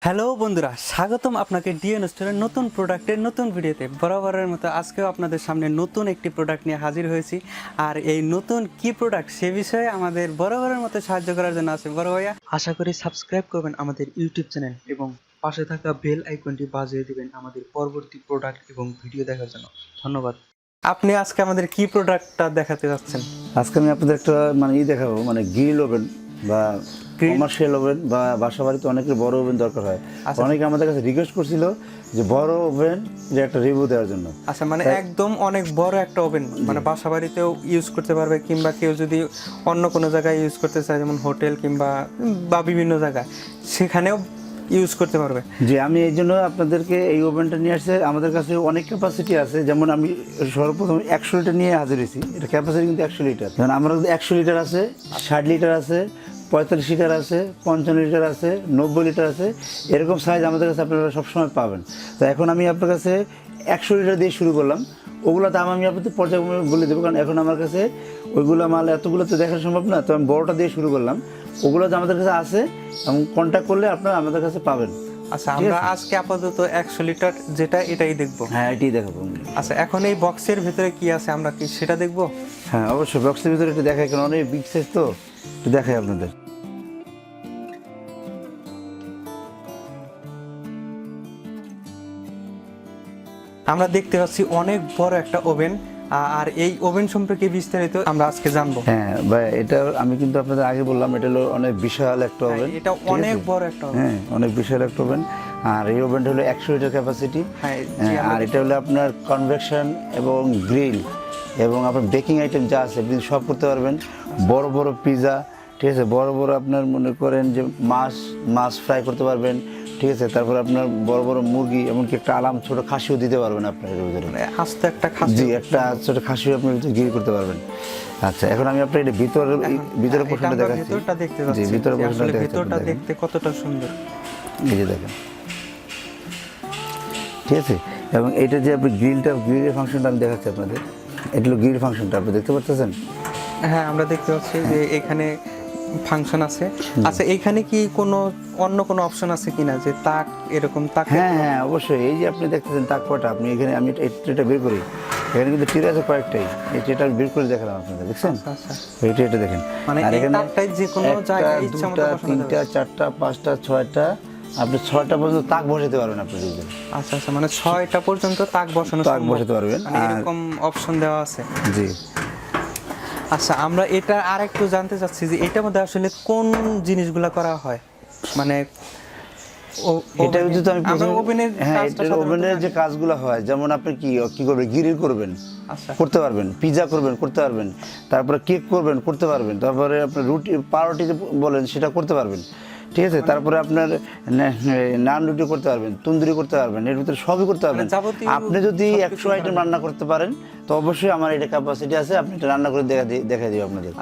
Hello বন্ধুরা, স্বাগতম আপনাকে ডিএন স্টোরের নতুন প্রোডাক্টের নতুন ভিডিওতে। বরাবরের মতো আজকেও আপনাদের সামনে নতুন একটি প্রোডাক্ট নিয়ে হাজির হয়েছি। আর এই নতুন কি প্রোডাক্ট সে বিষয়ে আমাদের বরাবরের মতো সাহায্য করার জন্য আছে বড় ভাইয়া। আশা করি সাবস্ক্রাইব করবেন আমাদের ইউটিউব চ্যানেল এবং পাশে থাকা বেল আইকনটি বাজিয়ে দিবেন আমাদের পরবর্তী প্রোডাক্ট এবং ভিডিও দেখার জন্য। ধন্যবাদ। আপনি আজকে আমাদের কি প্রোডাক্টটা দেখাতে যাচ্ছেন? আজকে আমি আপনাদের একটা দেখাবো, গ্রিল ওভেন বা কমার্শিয়াল ওভেন বা বাসা বাড়িতে অনেকের বড় ওভেন দরকার হয়। অনেকে আমাদের কাছে রিকোয়েস্ট করছিল যে বড় ওভেন যে একটা রিভিউ দেওয়ার জন্য। আচ্ছা, মানে একদম অনেক বড় একটা ওভেন, মানে বাসা বাড়িতেও ইউজ করতে পারবে, কিংবা কেউ যদি অন্য কোনো জায়গায় ইউজ করতে চায়, যেমন হোটেল কিংবা বিভিন্ন জায়গায়, সেখানেও ইউজ করতে পারবে। যে আমি এই জন্য আপনাদেরকে এই ওভেনটা নিয়ে আসছে। আমাদের কাছে অনেক ক্যাপাসিটি আছে, যেমন আমি সর্বপ্রথম 100 লিটার নিয়ে হাজির হয়েছি। এটা ক্যাপাসিটি কিন্তু 100 লিটার। যেমন আমার কাছে 100 লিটার আছে, 60 লিটার আছে, 45 লিটার আছে, 55 লিটার আছে, 90 লিটার আছে। এরকম সাইজ আমাদের কাছে আপনারা সবসময় পাবেন। তো এখন আমি আপনার কাছে 100 লিটার দিয়ে শুরু করলাম। ওগুলো দাম আমি আপনাদের পর্যায়ক্রমে বলে দেবো, কারণ এখন আমার কাছে ওইগুলো মাল এতগুলো তো দেখা সম্ভব না। তো আমি বড়টা দিয়ে শুরু করলাম। ওগুলো যে আমাদের কাছে আছে এবং কন্ট্যাক্ট করলে আপনারা আমাদের কাছে পাবেন। আচ্ছা, আমরা আজকে আপাতত 100 লিটার যেটা এটাই দেখবো। হ্যাঁ, এটাই দেখাবো। আচ্ছা, এখন এই বক্সের ভিতরে কি আছে আমরা কি সেটা দেখবো? হ্যাঁ, অবশ্যই বক্সের ভিতরে একটু দেখাই, কারণ অনেক বিগ সাইজ তো, একটু দেখাই আপনাদের। আমরা দেখতে পাচ্ছি অনেক বড় একটা ওভেন, আর এই ওভেন সম্পর্কে বিস্তারিত আমরা আজকে জানবো। হ্যাঁ ভাই, এটা আমি কিন্তু আপনাদের আগে বললাম, এটা হলো অনেক বিশাল একটা ওভেন। এটা অনেক বড় একটা ওভেন। হ্যাঁ, অনেক বিশাল একটা ওভেন। আর এই ওভেনটা হলো 100 লিটার ক্যাপাসিটি। হ্যাঁ, আর এটা হলো আপনার কনভেকশন এবং গ্রিল এবং আপনার বেকিং আইটেম যা আছে আপনি সব করতে পারবেন। বড় বড় পিৎজা, ঠিক আছে, বড় বড় আপনার মনে করেন যে মাছ ফ্রাই করতে পারবেন, ঠিক আছে। তারপর আপনার বড় বড় মুরগি, এমনকি একটা ছোট খাসিও দিতে পারবেন আপনার এর ভিতরে। আস্তে একটা খাসি, জি, একটা ছোট খাসিও আপনি গ্রিল করতে পারবেন। আচ্ছা, এখন আমি আপনার এটা ভিতরে পোর্শনটা দেখাচ্ছি। ভিতরটা দেখতে পাচ্ছি। জি, ভিতরে পোর্শনটা ভিতরটা দেখতে কতটা সুন্দর। এই যে দেখেন, ঠিক আছে। এবং এটা যে আপনি গ্রিলের ফাংশনটা আমি দেখাচ্ছি আপনাদের। এটা হলো গ্রিল ফাংশনটা, আপনি দেখতে পাচ্ছেন? হ্যাঁ, আমরা দেখতে পাচ্ছি যে এখানে ফাংশন আছে। আচ্ছা, এখানে কি অন্য কোনো অপশন আছে কিনা, যে তাক এরকম তাক? হ্যাঁ হ্যাঁ, অবশ্যই। এই যে আপনি দেখতেছেন তাক কটা, আপনি এখানে আমি এই ট্রেটা বের করি, এখানে কিন্তু ট্রে আছে কয়েকটাই। এই ট্রেটা বের করে দেখালাম আপনাদের, দেখছেন? আচ্ছা, এই ট্রেটা দেখেন। মানে এই তাকটাই যে কোনো জায়গায় ইচ্ছা মতো বসানো যাবে। 2টা 4টা 5টা 6টা, আপনি 6টা পর্যন্ত তাক বসাতে পারবেন আপনি যদি। আচ্ছা আচ্ছা, মানে 6টা পর্যন্ত তাক বসাতে পারবেন। মানে এরকম অপশন দেওয়া আছে। জি। আচ্ছা, আমরা এটা আরেকটু জানতে চাচ্ছি যে এটার মধ্যে আসলে কোন জিনিসগুলো করা হয়, মানে এটা যদি আমি ওভেনের যে কাজগুলো হয়, যেমন আপনি কি করবেন, গ্রিল করবেন, করতে পারবেন, পিৎজা করবেন, করতে পারবেন, তারপরে কেক করবেন, করতে পারবেন, তারপরে আপনার রুটি পাউরুটি বলেন সেটা করতে পারবেন, ঠিক আছে। তারপরে আপনার নান রুটি করতে পারবেন, তন্দুরি করতে পারবেন, এর ভিতরে সবই করতে পারবেন। আপনি যদি 100 আইটেম রান্না করতে পারেন তো অবশ্যই আমার এটা ক্যাপাসিটি আছে, আপনি এটা রান্না করে দেখা দিই আপনাদের,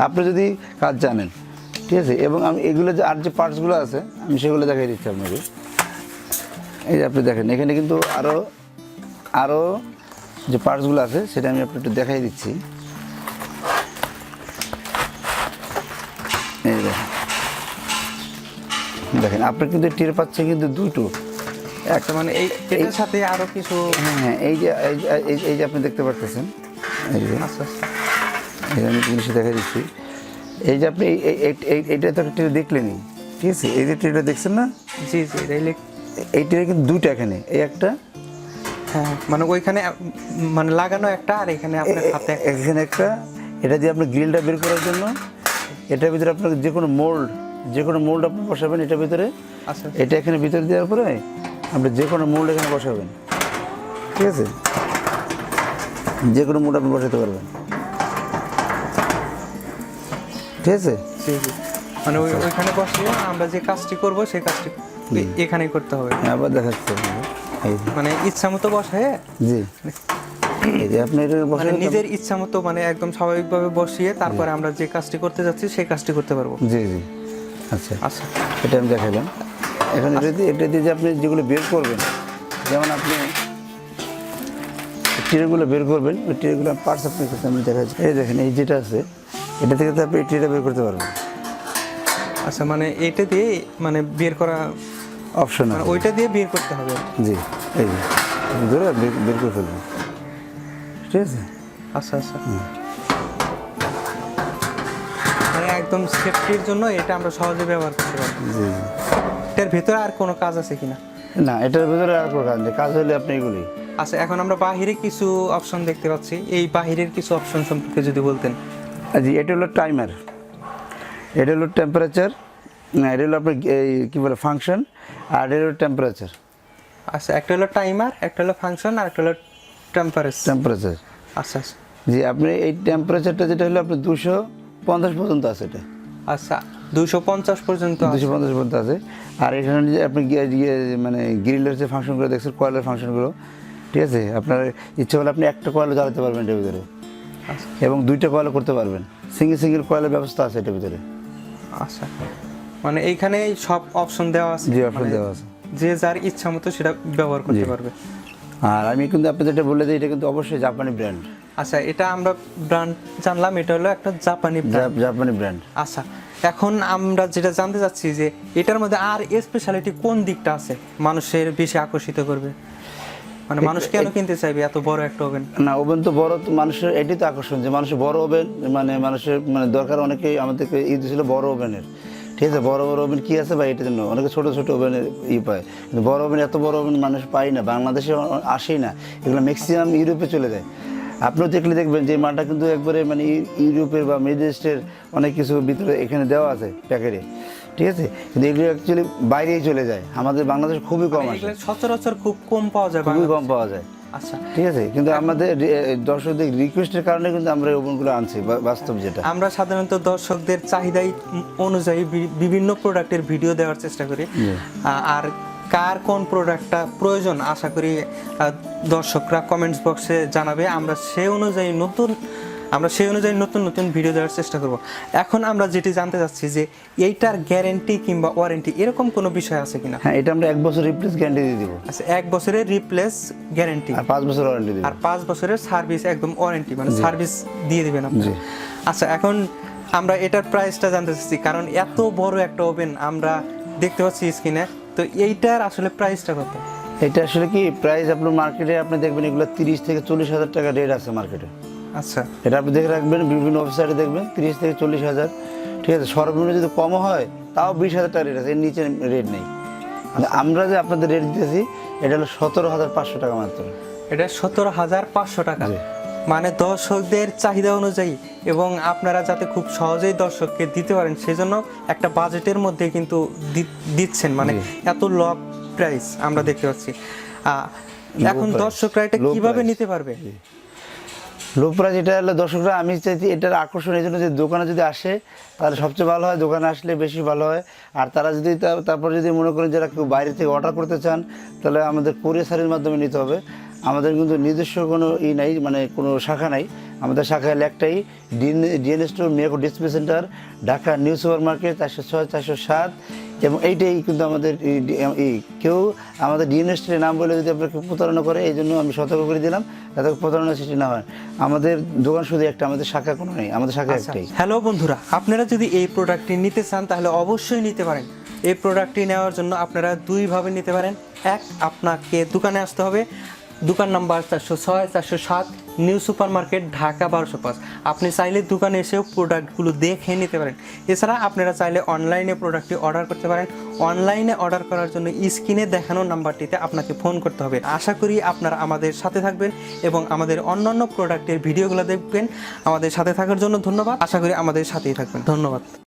আপনি যদি কাজ জানেন, ঠিক আছে। এবং আমি এগুলো যে আর যে পার্টসগুলো আছে আমি সেগুলো দেখাই দিচ্ছি আপনাকে। এই যে আপনি দেখেন, এখানে কিন্তু আরও যে পার্টসগুলো আছে সেটা আমি আপনাকে একটু দেখাই দিচ্ছি। এই দেখেন, আপনি কিন্তু টের পাচ্ছেন কিন্তু দুটো একটা, মানে এটার সাথে আরো কিছু। হ্যাঁ, এই যে আপনি দেখতে পাচ্ছেন, এই যে আচ্ছা আমি জিনিসটা দেখাই দিচ্ছি। এই যে আপনি এইটা তো ট্রে দেখলেনই, ঠিক আছে। এই যে ট্রেটা দেখছেন না? জি জি, এই ট্রে কিন্তু দুইটা, এখানে এই একটা, হ্যাঁ, মানে ওইখানে মানে লাগানো একটা, আর এখানে আপনার হাতে এখানে একটা। এটা দিয়ে আপনি গ্রিলটা বের করার জন্য এটার ভিতরে আপনার যে কোনো মোল্ড আপনি বসাবেন এটার ভিতরে। আচ্ছা, এটা এখানে ভিতরে দেওয়ার পরে আপনি যে কোনো মোল্ড এখানে বসাবেন, ঠিক আছে। যে কোনো মোল্ড আপনি বসাতে পারবেন, ঠিক আছে। মানে ওইখানে বসিয়ে আমরা যে কাজটি করব সেই কাজটি এখানেই করতে হবে। আবার দেখাচ্ছি, মানে ইচ্ছা মতো বসায়। জি, এই যে আপনি এটা মানে নিজের ইচ্ছা মতো, মানে একদম স্বাভাবিকভাবে বসিয়ে তারপরে আমরা যে কাজটি করতে যাচ্ছি সেই কাজটি করতে পারবো। জি জি। আচ্ছা আচ্ছা, এটা আমি দেখালাম। এখন এটা দিয়ে যে আপনি যেগুলো বের করবেন, যেমন আপনি ট্রেগুলো বের করবেন, ওই ট্রেগুলো পার্টস আপনি আমি দেখাচ্ছি। এই দেখেন, এই যেটা আছে এটা থেকে তো আপনি এই ট্রেটা বের করতে পারবেন। আচ্ছা, মানে এটা দিয়ে মানে বের করা অপশন আছে, ওইটা দিয়ে বের করতে হবে। জি এই যে ধরে বের করে ফেলবেন, ঠিক আছে। আচ্ছা আচ্ছা, মানে একদম সেফটির জন্য এটা আমরা সহজে ব্যবহার করতে পারি। জি এটার ভিতরে আর কোনো কাজ আছে কিনা? না, এটার ভিতরে আর কোনো কাজ নেই, কাজ হলে আপনি এগুলি। আচ্ছা, এখন আমরা বাহিরে কিছু অপশন দেখতে পাচ্ছি, এই বাহিরের কিছু অপশন সম্পর্কে যদি বলতেন। জি, এটা হলো টাইমার, এটা হলো টেম্পারেচার, না এটা হলো আপনার এই কী বলে ফাংশন, আর এটা হলো টেম্পারেচার। আচ্ছা, একটা হলো টাইমার, একটা হলো ফাংশন, আর একটা হলো টেম্পারেচার। আচ্ছা আচ্ছা, জি, আপনি এই টেম্পারেচারটা যেটা হলো আপনার 250 পর্যন্ত আছে এটা। আচ্ছা 250 পর্যন্ত 250 পর্যন্ত আছে। আর এখানে যে আপনি মানে গ্রিলের যে ফাংশনগুলো দেখছেন, কয়েলের ফাংশনগুলো, ঠিক আছে, আপনার ইচ্ছে হলে আপনি একটা কয়েলও জ্বালাতে পারবেন এটার ভিতরে, এবং 2টা কয়েলও করতে পারবেন, সিঙ্গেল কয়েলের ব্যবস্থা আছে এটার ভিতরে। আচ্ছা, মানে এইখানে সব অপশন দেওয়া আছে। জি, অপশন দেওয়া আছে, যে যার ইচ্ছা মতো সেটা ব্যবহার করতে পারবে। আর আমি কিন্তু আপনি যেটা বলে দিই, এটা কিন্তু অবশ্যই জাপানি ব্র্যান্ড। আচ্ছা, এটা আমরা ব্র্যান্ড জানলাম, এটা হলো একটা জাপানি ব্র্যান্ড। আচ্ছা, এখন আমরা যেটা জানতে চাচ্ছি যে এটার মধ্যে আর স্পেশালিটি কোন দিকটা আছে মানুষের বেশি আকর্ষিত করবে, মানে মানুষ কেন কিনতে চাইবে এত বড় একটা ওভেন? না, ওভেন তো বড়, তো মানুষের এটাই তো আকর্ষণ যে মানুষের বড় ওভেন, মানে মানুষের মানে দরকার। অনেকেই আমাদেরকে ছিল বড় ওভেনের, ঠিক আছে, বড় ওভেন কি আছে বা এটার জন্য অনেকে ছোট ওভেনের পায়, কিন্তু বড় ওভেন, এত বড় ওভেন মানুষ পায় না, বাংলাদেশে আসেই না, এগুলো ম্যাক্সিমাম ইউরোপে চলে যায়। আপনিও দেখলে দেখবেন যে মালটা কিন্তু একবারে মানে ইউরোপের বা মিডল ইস্টের অনেক কিছু ভিতরে এখানে দেওয়া আছে প্যাকেটে, ঠিক আছে, কিন্তু এগুলো অ্যাকচুয়ালি বাইরেই চলে যায়, আমাদের বাংলাদেশ খুবই কম আসে, সচরাচর খুব কম পাওয়া যায়, খুবই কম পাওয়া যায়। আচ্ছা, ঠিক আছে, কিন্তু আমাদের দর্শকদের রিকোয়েস্টের কারণে কিন্তু আমরা এই ওভেনগুলো আনছি, বাস্তব যেটা। আমরা সাধারণত দর্শকদের চাহিদাই অনুযায়ী বিভিন্ন প্রোডাক্টের ভিডিও দেওয়ার চেষ্টা করি, আর কার কোন প্রোডাক্টটা প্রয়োজন আশা করি দর্শকরা কমেন্টস বক্সে জানাবে, আমরা সেই অনুযায়ী নতুন নতুন ভিডিও দেওয়ার চেষ্টা করব। এখন আমরা যেটি জানতে চাচ্ছি যে এইটার গ্যারান্টি কিংবা ওয়ারেন্টি এরকম কোনো বিষয় আছে কিনা? হ্যাঁ, এটা আমরা 1 বছর রিপ্লেস গ্যারান্টি দিয়ে দিব। আচ্ছা, 1 বছরের রিপ্লেস গ্যারান্টি আর 5 বছর ওয়ারেন্টি দিব, আর 5 বছরের সার্ভিস, একদম ওয়ারেন্টি, মানে সার্ভিস দিয়ে দিবেন আপনি। আচ্ছা, এখন আমরা এটার প্রাইসটা জানতে চাচ্ছি, কারণ এত বড় একটা ওভেন আমরা দেখতে পাচ্ছি স্ক্রিনে, তো এইটার আসলে প্রাইসটা কত? এটা আসলে কি প্রাইস, আপনার মার্কেটে আপনি দেখবেন এগুলো 30 থেকে 40 হাজার টাকা রেট আছে মার্কেটে। আচ্ছা, এটা আপনি দেখে রাখবেন, বিভিন্ন ওয়েবসাইটে দেখবেন 30 থেকে 40 হাজার, ঠিক আছে, সর্বনিম্ন যদি কমও হয় তাও 20 হাজার টাকা রেট আছে, এর নিচে রেট নেই। আমরা যে আপনাদের রেট দিতেছি এটা হলো 17,500 টাকা মাত্র। এটা 17,500 টাকা, মানে দর্শকদের চাহিদা অনুযায়ী, এবং আপনারা যাতে খুব সহজেই দর্শককে দিতে পারেন সেজন্য একটা বাজেটের মধ্যে কিন্তু দিচ্ছেন, মানে এত লো প্রাইস আমরা দেখতে পাচ্ছি। এখন দর্শকরা এটা কিভাবে নিতে পারবে? লো প্রাইস এটা হলো দর্শকরা, আমি চাইছি এটার আকর্ষণ এই জন্য যে দোকানে যদি আসে তাহলে সবচেয়ে ভালো হয়, দোকানে আসলে বেশি ভালো হয়। আর তারা যদি তারপর যদি মনে করেন যারা কেউ বাইরে থেকে অর্ডার করতে চান তাহলে আমাদের কোরিয়ার সার্ভিসের মাধ্যমে নিতে হবে। আমাদের কিন্তু নিজস্ব কোনো নাই, মানে কোনো শাখা নাই, আমাদের শাখা হলো একটাই, DNA store, Miyako display centre, Dhaka new super market 406 407, এবং এইটাই কিন্তু আমাদের কেউ আমাদের ডিএন স্টোরের নাম বলে যদি আপনাকে প্রতারণা করে, এই জন্য আমি সতর্ক করে দিলাম যাতে প্রতারণার সৃষ্টি না হয়। আমাদের দোকান শুধু একটা, আমাদের শাখা কোনো নেই, আমাদের শাখা একটাই। হ্যালো বন্ধুরা, আপনারা যদি এই প্রোডাক্টটি নিতে চান তাহলে অবশ্যই নিতে পারেন। এই প্রোডাক্টটি নেওয়ার জন্য আপনারা দুইভাবে নিতে পারেন। এক, আপনাকে দোকানে আসতে হবে, দোকান number 406 407 new super market, Dhaka 1205। আপনি চাইলে দোকানে এসেও প্রোডাক্টগুলো দেখে নিতে পারেন। এছাড়া আপনারা চাইলে অনলাইনে প্রোডাক্টটি অর্ডার করতে পারেন। অনলাইনে অর্ডার করার জন্য স্ক্রিনে দেখানো নাম্বারটিতে আপনাকে ফোন করতে হবে। আশা করি আপনারা আমাদের সাথে থাকবেন এবং আমাদের অন্যান্য প্রোডাক্টের ভিডিওগুলো দেখবেন। আমাদের সাথে থাকার জন্য ধন্যবাদ। আশা করি আমাদের সাথেই থাকবেন। ধন্যবাদ।